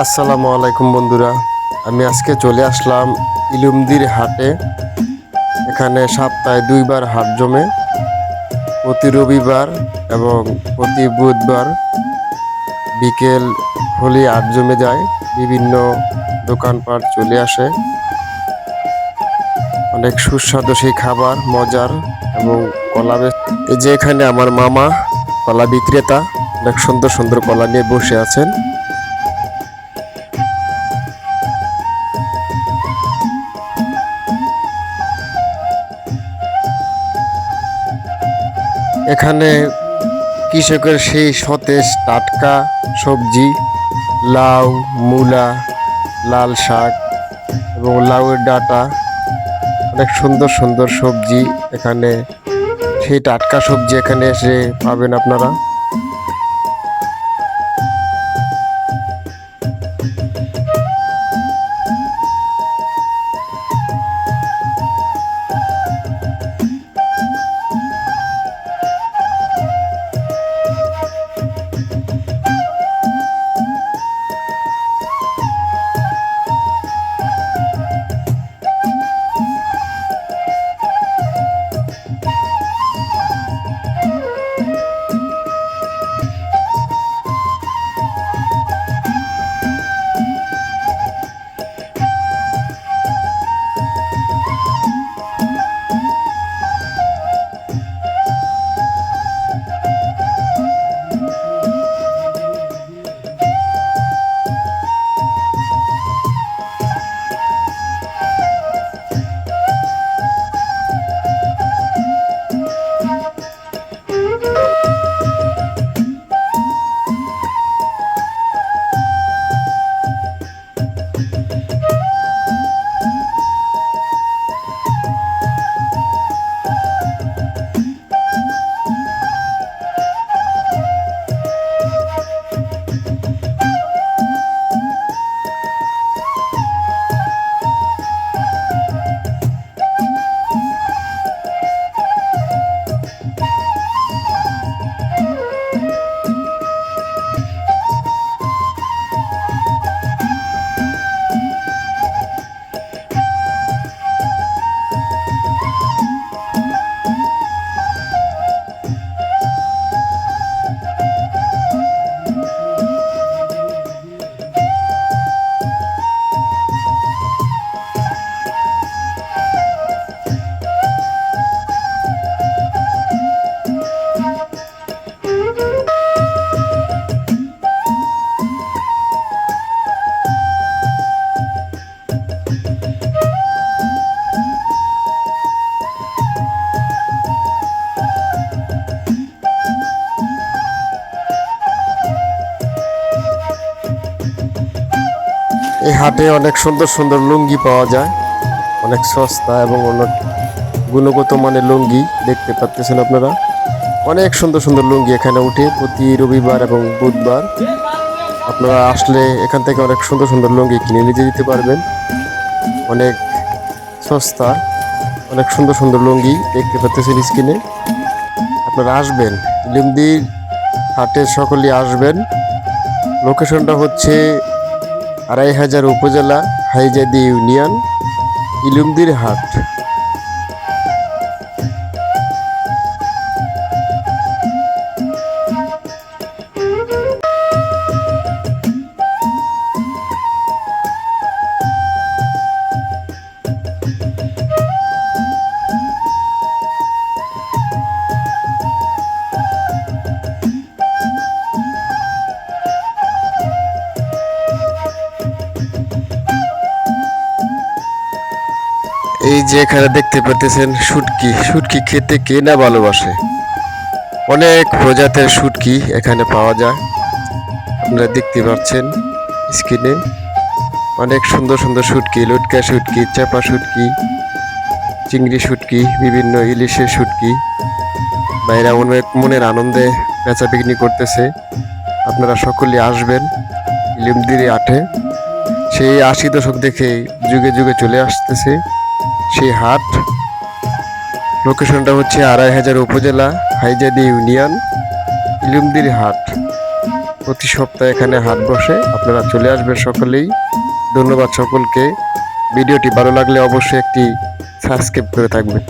আসসালামু আলাইকুম বন্ধুরা, আমি আজকে চলে আসলাম ইলুমদির হাটে। এখানে সপ্তাহে 2বার হাট জমে, প্রতি রবিবার এবং প্রতি বুধবার বিকেল হলে হাট জমে যায়। বিভিন্ন দোকানপাট চলে আসে, অনেক সুস্বাদু সেই খাবার, মজার এবং কলা। এই যে এখানে আমার মামা কলা বিক্রেতা, অনেক সুন্দর সুন্দর কলা নিয়ে বসে আছেন। এখানে কৃষকের সেই সতেজ টাটকা সবজি, লাউ, মূলা, লাল শাক এবং লাউয়ের ডাঁটা, অনেক সুন্দর সুন্দর সবজি। এখানে সেই টাটকা সবজি এখানে এসে পাবেন আপনারা। এই হাটে অনেক সুন্দর সুন্দর লুঙ্গি পাওয়া যায়, অনেক সস্তা এবং অনেক গুণগত মানের লুঙ্গি দেখতে পাচ্ছেন আপনারা। অনেক সুন্দর সুন্দর লুঙ্গি এখানে উঠে প্রতি রবিবার এবং বুধবার। আপনারা আসলে এখান থেকে অনেক সুন্দর সুন্দর লুঙ্গি কিনে নিয়ে যেতে পারবেন। অনেক সস্তা, অনেক সুন্দর সুন্দর লুঙ্গি দেখতে পাচ্ছেন স্ক্রিনে। আপনারা আসবেন, ইলুমদির হাটে সকলেই আসবেন। লোকেশনটা হচ্ছে ২৫০০ উপজেলা, হাইজাদি ইউনিয়ন, ইলুমদির হাট। এই যে এখানে দেখতে পাচ্ছেন শুটকি, শুটকি খেতে কে না ভালোবাসে। অনেক প্রজাতির শুটকি এখানে পাওয়া যায়, আপনারা দেখতে পাচ্ছেন স্ক্রিনে। অনেক সুন্দর সুন্দর শুটকি, লটকা শুটকি, চাপা শুটকি, চিংড়ি শুটকি, বিভিন্ন ইলিশের শুটকি। বাইরে অনেক মনের আনন্দে বেচা বিক্রি করতেছে। আপনারা সকলে আসবেন ইলুমদির হাটে। সেই 80 দশক দেখে যুগে যুগে চলে আসতেছে সেই হাট। লোকেশনটা হচ্ছে ২৫০০ উপজেলা, হাইজাদি ইউনিয়ন, ইলুমদির হাট। প্রতি সপ্তাহে এখানে হাট বসে, আপনারা চলে আসবেন সকলেই। ধন্যবাদ সকলকে। ভিডিওটি ভালো লাগলে অবশ্যই একটি সাবস্ক্রাইব করে থাকবেন।